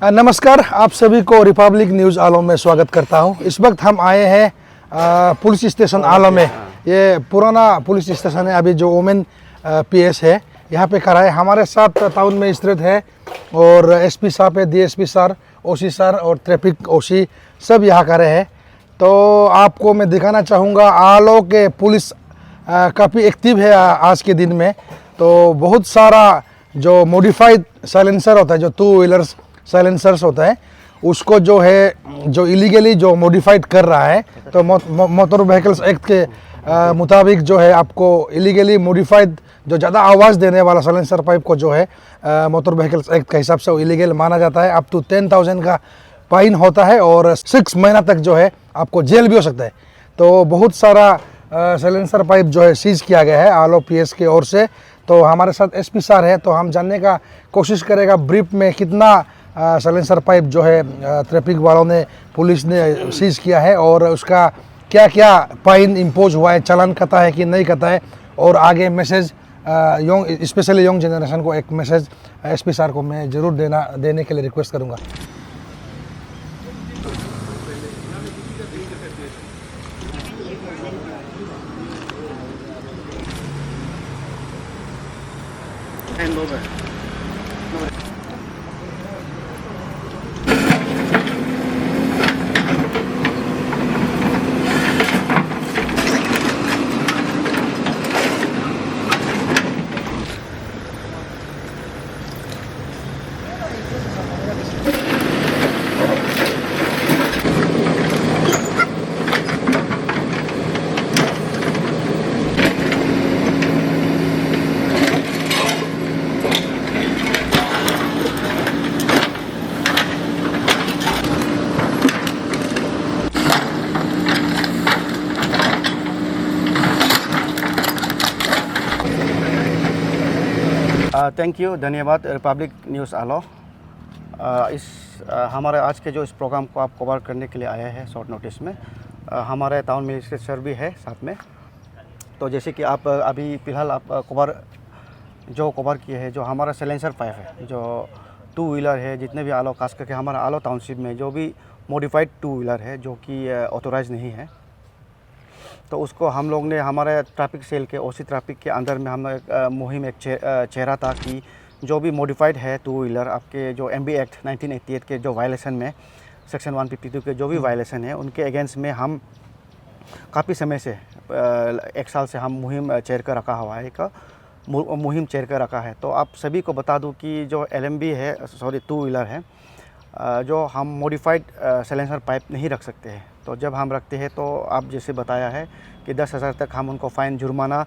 नमस्कार, आप सभी को रिपब्लिक न्यूज़ आलम में स्वागत करता हूं। इस वक्त हम आए हैं पुलिस स्टेशन आलम में। ये पुराना पुलिस स्टेशन है, अभी जो वोमेन पीएस है यहाँ पे खड़ा है। हमारे साथ टाउन में स्थित है और एसपी साहब है, डीएसपी सर, ओसी सर और ट्रैफिक ओसी सब यहाँ खड़े हैं। तो आपको मैं दिखाना चाहूँगा आलो के पुलिस काफ़ी एक्टिव है आज के दिन में। तो बहुत सारा जो मॉडिफाइड साइलेंसर होता है, जो टू व्हीलर्स साइलेंसर्स होता है, उसको जो है जो इलीगली जो मॉडिफाइड कर रहा है, तो मोटर व्हीकल्स एक्ट के मुताबिक जो है आपको इलीगली मॉडिफाइड जो ज़्यादा आवाज़ देने वाला साइलेंसर पाइप को जो है मोटर व्हीकल्स एक्ट के हिसाब से वो इलीगल माना जाता है। अप टू 10,000 का फाइन होता है और 6 महीना तक जो है आपको जेल भी हो सकता है। तो बहुत सारा साइलेंसर पाइप जो है सीज किया गया है आलो पीएस की ओर से। तो हमारे साथ एसपी सर है, तो हम जानने का कोशिश करेगा ब्रीफ में कितना साइलेंसर पाइप जो है ट्रैफिक वालों ने, पुलिस ने सीज किया है और उसका क्या क्या फाइन इम्पोज हुआ है, चालान कटा है कि नहीं कटा है, और आगे message young specially young generation को एक मैसेज एसपी सर को मैं ज़रूर देने के लिए रिक्वेस्ट करूँगा। थैंक यू, धन्यवाद रिपब्लिक न्यूज़ आलो। हमारे आज के जो इस प्रोग्राम को आप कवर करने के लिए आए हैं शॉर्ट नोटिस में, हमारे टाउन मजिस्ट्रेट सर भी है साथ में। तो जैसे कि आप अभी फ़िलहाल आप कवर किए हैं, जो हमारा साइलेंसर पाइप है, जो टू व्हीलर है, जितने भी आलो, खास करके हमारा आलो टाउनशिप में जो भी मॉडिफाइड टू व्हीलर है जो कि ऑथोराइज नहीं है, तो उसको हम लोग ने हमारे ट्रैफिक सेल के ओसी ट्रैफिक के अंदर में हम एक मुहिम एक चेहरा था कि जो भी मॉडिफाइड है टू व्हीलर, आपके जो एमबी एक्ट 1988 के जो वायलेशन में सेक्शन 152 के जो भी वायलेशन है, उनके अगेंस्ट में हम काफ़ी समय से 1 साल से हम मुहिम चेयर कर रखा हुआ है, एक मुहिम चेयर कर रखा है। तो आप सभी को बता दूं कि जो एलएमबी है, सॉरी टू व्हीलर है, जो हम मॉडिफाइड साइलेंसर पाइप नहीं रख सकते हैं। तो जब हम रखते हैं तो आप जैसे बताया है कि 10,000 तक हम उनको फ़ाइन जुर्माना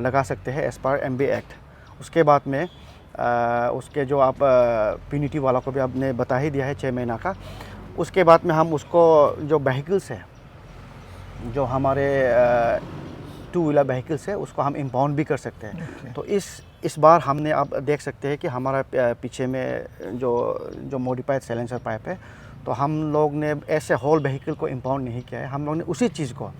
लगा सकते हैं एज़ पर एमबी एक्ट। उसके बाद में उसके जो आप पीनिटी वाला को भी आपने बता ही दिया है 6 महीना का। उसके बाद में हम उसको जो व्हीकल्स है, जो हमारे टू व्हीलर व्हीकल्स है, उसको हम इम्पाउंड भी कर सकते हैं। तो इस बार हमने आप देख सकते हैं कि हमारा पीछे में जो मॉडिफाइड साइलेंसर पाइप है, तो हम लोग ने ऐसे होल व्हीकल को इम्पाउंड नहीं किया है। हम लोग ने उसी चीज़ को,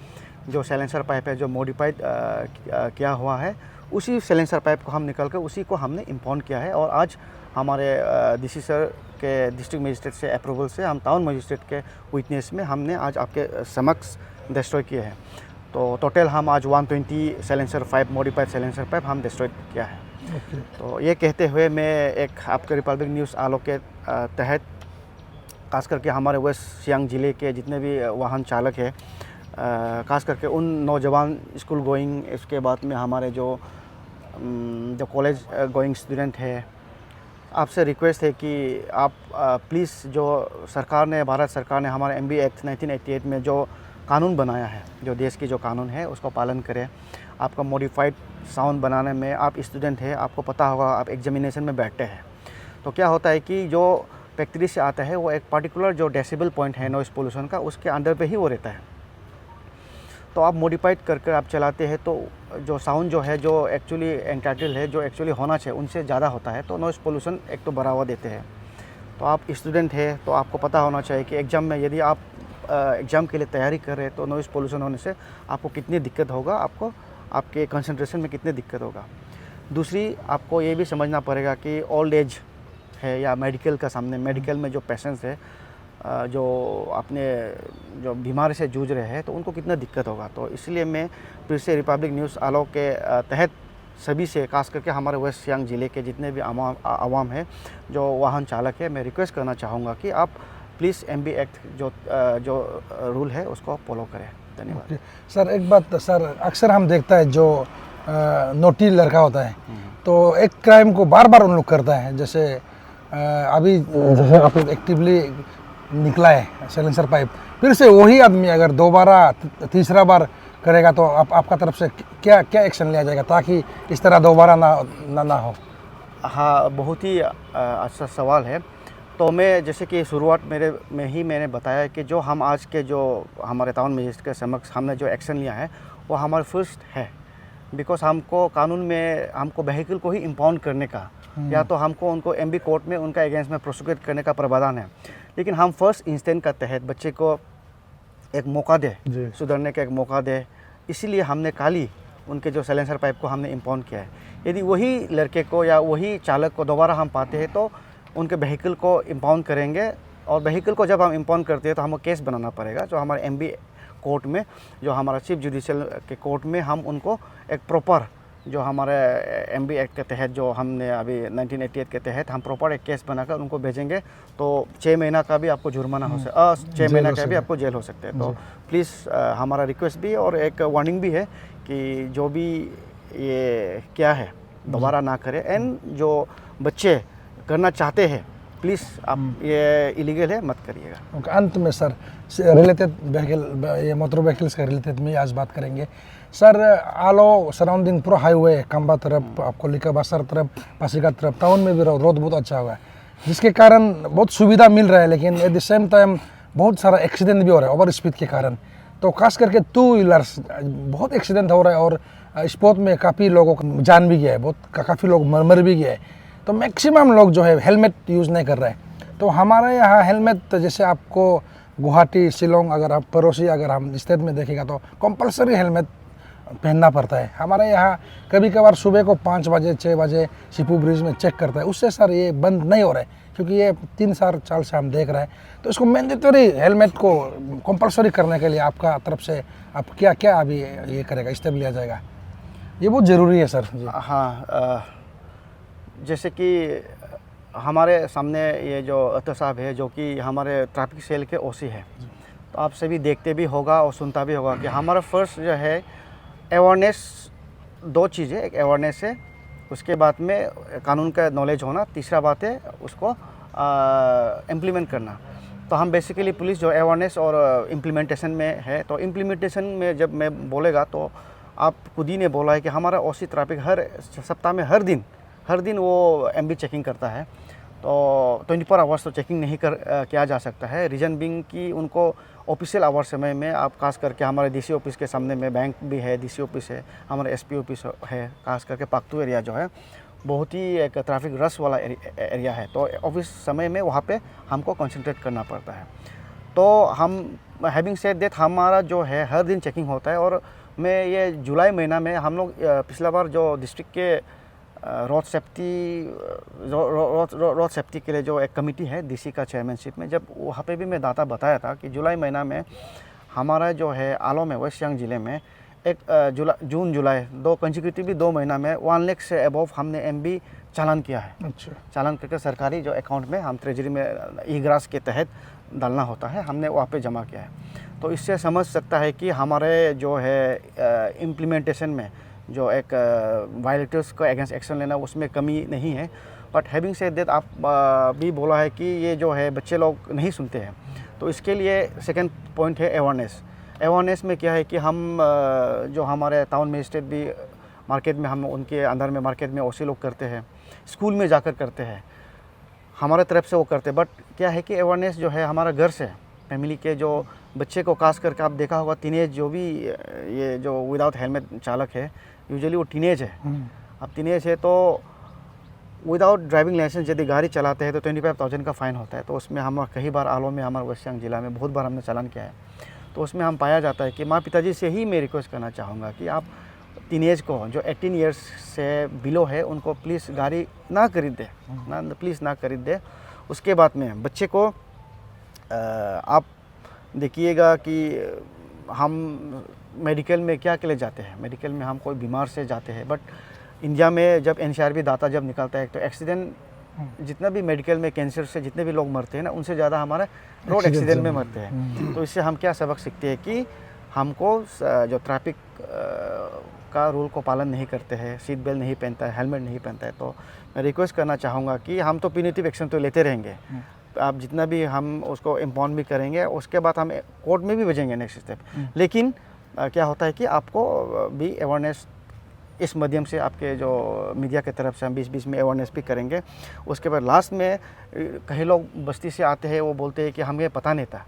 जो साइलेंसर पाइप है जो मॉडिफाइड किया हुआ है, उसी साइलेंसर पाइप को हम निकल कर उसी को हमने इम्पाउंड किया है। और आज हमारे डीसी सर के डिस्ट्रिक्ट मजिस्ट्रेट से अप्रूवल से हम टाउन मजिस्ट्रेट के विटनेस में हमने आज आपके समक्ष डिस्ट्रॉय किए हैं। तो टोटल हम आज 120 silencer pipe, modified silencer pipe हम डिस्ट्रॉय किया है। तो ये कहते हुए मैं एक आपके रिपब्लिक न्यूज़ आलो के तहत खास करके हमारे वेस्ट सियांग ज़िले के जितने भी वाहन चालक हैं, खास करके उन नौजवान स्कूल गोइंग, इसके बाद में हमारे जो कॉलेज गोइंग स्टूडेंट है, आपसे रिक्वेस्ट है कि आप प्लीज़, जो सरकार ने, भारत सरकार ने हमारे एमबी एक्ट 1988 में जो कानून बनाया है, जो देश की जो कानून है, उसको पालन करें। आपका मॉडिफाइड साउंड बनाने में, आप स्टूडेंट है, आपको पता होगा, आप एग्जामिनेशन में बैठते हैं, तो क्या होता है कि जो फैक्ट्री से आता है वो एक पर्टिकुलर जो डेसिबल पॉइंट है नॉइज़ पोल्यूशन का, उसके अंडर पे ही वो रहता है। तो आप मॉडिफाइड कर आप चलाते हैं तो जो साउंड जो है, जो एक्चुअली एंटाइटल है, जो एक्चुअली होना चाहिए, उनसे ज़्यादा होता है। तो नॉइज़ पोल्यूशन एक तो बढ़ावा देते हैं। तो आप स्टूडेंट है तो आपको पता होना चाहिए कि एग्ज़ाम में यदि आप एग्ज़ाम के लिए तैयारी कर रहे हैं तो नॉइज़ पोल्यूशन होने से आपको कितनी दिक्कत होगा, आपको आपके कंसंट्रेशन में कितनी दिक्कत होगा। दूसरी, आपको ये भी समझना पड़ेगा कि ओल्ड एज है या मेडिकल का सामने मेडिकल में जो पेशेंट्स है जो अपने जो बीमारी से जूझ रहे हैं तो उनको कितना दिक्कत होगा। तो इसलिए मैं फिर से रिपब्लिक न्यूज़ आलो के तहत सभी से खास करके हमारे वेस्ट सियांग ज़िले के जितने भी आवाम है जो वाहन चालक है, मैं रिक्वेस्ट करना चाहूँगा कि आप प्लीज़ MB एक्ट जो रूल है उसको फॉलो करें। धन्यवाद। सर एक बात सर, अक्सर हम देखता है जो नोटी लड़का होता है तो एक क्राइम को बार बार उन लोग करता है। जैसे अभी जैसे आप एक्टिवली निकला है साइलेंसर पाइप, फिर से वही आदमी अगर दोबारा तीसरा बार करेगा तो आपका तरफ से क्या क्या एक्शन लिया जाएगा ताकि इस तरह दोबारा ना हो? हाँ, बहुत ही अच्छा सवाल है। तो मैं जैसे कि शुरुआत मैंने बताया कि जो हम आज के जो हमारे टाउन मजिस्ट्रेट के समक्ष हमने जो एक्शन लिया है वो हमारा फर्स्ट है। बिकॉज हमको कानून में हमको व्हीकल को ही इम्पाउंड करने का या तो हमको उनको MB कोर्ट में उनका अगेंस्ट में प्रोसिक्यूट करने का प्रावधान है, लेकिन हम फर्स्ट इंस्टेंट का तहत बच्चे को एक मौका दे, सुधरने का एक मौका दे, इसीलिए हमने काली उनके जो साइलेंसर पाइप को हमने इम्पाउंड किया है। यदि वही लड़के को या वही चालक को दोबारा हम पाते हैं तो उनके व्हीकल को इम्पाउंड करेंगे, और व्हीकल को जब हम इम्पाउंड करते हैं तो हमको केस बनाना पड़ेगा जो हमारे MB कोर्ट में, जो हमारा चीफ जुडिशियल के कोर्ट में हम उनको एक प्रॉपर जो हमारे MB एक्ट के तहत जो हमने अभी 1988 के तहत हम प्रॉपर एक केस बनाकर उनको भेजेंगे। तो 6 महीना का भी आपको जुर्माना हो सकता है, 6 महीना का भी आपको जेल हो सकते हैं। तो प्लीज़ हमारा रिक्वेस्ट भी और एक वार्निंग भी है कि जो भी ये क्या है दोबारा ना करें, एंड जो बच्चे करना चाहते हैं प्लीज़ आप ये इलीगल है मत करिएगा। अंत में सर रिलेटेड व्हीकल, ये मोटर व्हीकल्स के रिलेटेड में आज बात करेंगे सर। आलो सराउंडिंग पूरा हाईवे कंबा तरफ, आपको लिखा बासर तरफ, पासीघाट तरफ, टाउन में भी रोड बहुत अच्छा हुआ है जिसके कारण बहुत सुविधा मिल रहा है, लेकिन एट द सेम टाइम बहुत सारा एक्सीडेंट भी हो रहा है ओवर स्पीड के कारण। तो खास करके 2 व्हीलर्स बहुत एक्सीडेंट हो रहा है और स्पॉट में काफ़ी लोगों को जान भी गया है, बहुत काफ़ी लोग मर भी गए हैं। तो मैक्सिमम लोग जो है हेलमेट यूज़ नहीं कर रहे हैं। तो हमारे यहाँ हेलमेट जैसे आपको गुवाहाटी, शिलोंग, अगर आप पड़ोसी अगर हम स्टेट में देखेगा तो कंपलसरी हेलमेट पहनना पड़ता है। हमारे यहाँ कभी कभार सुबह को 5 बजे 6 बजे शिपू ब्रिज में चेक करता है, उससे सर ये बंद नहीं हो रहा है क्योंकि ये 3-4 साल से हम देख रहे हैं। तो इसको मैंडेटरी हेलमेट को कंपलसरी करने के लिए आपका तरफ से आप क्या क्या अभी ये करेगा, स्टेप लिया जाएगा? ये बहुत ज़रूरी है सर जी। हाँ, जैसे कि हमारे सामने ये जो अतर साहब है जो कि हमारे ट्रैफिक सेल के OC है, तो आप सभी देखते भी होगा और सुनता भी होगा कि हमारा फर्स्ट जो है अवेयरनेस, 2 चीज़ें, एक अवेयरनेस है, उसके बाद में कानून का नॉलेज होना, तीसरा बात है उसको इम्प्लीमेंट करना। तो हम बेसिकली पुलिस जो अवेयरनेस और इम्प्लीमेंटेशन में है, तो इम्प्लीमेंटेशन में जब मैं बोलेगा तो आप खुद ही ने बोला है कि हमारा OC ट्रैफिक हर सप्ताह में हर दिन वो MB चेकिंग करता है। तो 24 आवर्स तो चेकिंग नहीं किया जा सकता है, रीजन बिंग कि उनको ऑफिशियल आवर समय में आप खास करके हमारे DC ऑफिस के सामने में बैंक भी है, DC ऑफिस है, हमारे SP ऑफिस है, खास करके पाकतू एरिया जो है बहुत ही एक ट्रैफिक रश वाला एरिया है। तो ऑफिस समय में वहाँ पे हमको कंसंट्रेट करना पड़ता है। तो हम हैविंग सेड दैट हमारा जो है हर दिन चेकिंग होता है। और मैं ये जुलाई महीना में हम लोग पिछला बार जो डिस्ट्रिक्ट के रोड सेफ्टी के लिए जो एक कमेटी है DC का चेयरमैनशिप में, जब वहाँ पे भी मैं डाटा बताया था कि जुलाई महीना में हमारा जो है आलो में वेस्ट सियांग ज़िले में एक जून जुलाई 2 कंसेक्यूटिवली 2 महीना में 1 लाख से अबव हमने MB चालान किया है। अच्छा, चालान करके सरकारी जो अकाउंट में हम ट्रेजरी में ई-ग्रास के तहत डालना होता है, हमने वहाँ पे जमा किया है। तो इससे समझ सकता है कि हमारे जो है इम्प्लीमेंटेशन में जो एक वायलेटर्स को अगेंस्ट एक्शन लेना उसमें कमी नहीं है। बट हैविंग सेड दैट आप भी बोला है कि ये जो है बच्चे लोग नहीं सुनते हैं, तो इसके लिए सेकंड पॉइंट है अवेयरनेस में क्या है कि हम जो हमारे टाउन मजिस्ट्रेट भी मार्केट में हम उनके अंदर में मार्केट में OC लोग करते हैं, स्कूल में जाकर करते हैं, हमारे तरफ से वो करते हैं। बट क्या है कि अवेयरनेस जो है हमारा घर से, फैमिली के जो बच्चे को खास करके आप देखा होगा टीनेज जो भी ये जो विदाउट हेलमेट चालक है यूजुअली वो टीनेज है। अब टीनेज है तो विदाउट ड्राइविंग लाइसेंस यदि गाड़ी चलाते हैं तो 25,000 का फ़ाइन होता है। तो उसमें हम कई बार आलो में हमारे वेस्ट सियांग जिला में बहुत बार हमने चालान किया है। तो उसमें हम पाया जाता है कि माँ पिताजी से ही मैं रिक्वेस्ट करना चाहूँगा कि आप टीनेज को जो 18 इयर्स से बिलो है उनको प्लीज़ गाड़ी ना खरीदे, ना प्लीज़ ना खरीदे। उसके बाद में बच्चे को आप देखिएगा कि हम मेडिकल में क्या के लिए जाते हैं, मेडिकल में हम कोई बीमार से जाते हैं, बट इंडिया में जब NCRB डाटा जब निकलता है तो एक्सीडेंट जितना भी मेडिकल में कैंसर से जितने भी लोग मरते हैं ना, उनसे ज़्यादा हमारे रोड एक्सीडेंट में मरते हैं। तो इससे हम क्या सबक सीखते हैं कि हमको जो ट्रैफिक का रूल को पालन नहीं करते हैं, सीट बेल्ट नहीं पहनता है, हेलमेट नहीं पहनता है, तो मैं रिक्वेस्ट करना चाहूँगा कि हम तो पिनिटिव एक्शन तो लेते रहेंगे, तो आप जितना भी हम उसको इम्पाउंड भी करेंगे, उसके बाद हम कोर्ट में भी भेजेंगे नेक्स्ट स्टेप। लेकिन क्या होता है कि आपको भी अवेयरनेस इस माध्यम से आपके जो मीडिया की तरफ से हम बीच में अवेयरनेस भी करेंगे। उसके बाद लास्ट में कई लोग बस्ती से आते हैं, वो बोलते हैं कि हमें पता नहीं था।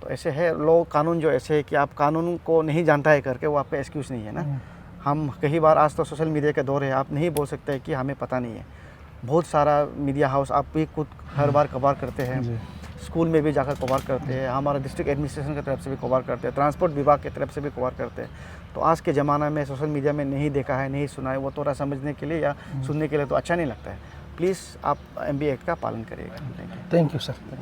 तो ऐसे है लोग, कानून जो ऐसे है कि आप कानून को नहीं जानता है करके वो आपका एक्सक्यूज़ नहीं है ना। हम कई बार, आज तो सोशल मीडिया के दौर है, आप नहीं बोल सकते कि हमें पता नहीं है। बहुत सारा मीडिया हाउस आप भी खुद हर बार कवर करते हैं, स्कूल में भी जाकर कवर करते हैं, हमारा डिस्ट्रिक्ट एडमिनिस्ट्रेशन की तरफ से भी कवर करते हैं, ट्रांसपोर्ट विभाग की तरफ से भी कवर करते हैं। तो आज के ज़माना में सोशल मीडिया में नहीं देखा है, नहीं सुना है, वो थोड़ा समझने के लिए या सुनने के लिए तो अच्छा नहीं लगता है। प्लीज़ आप MB एक्ट का पालन करिएगा। Thank you sir.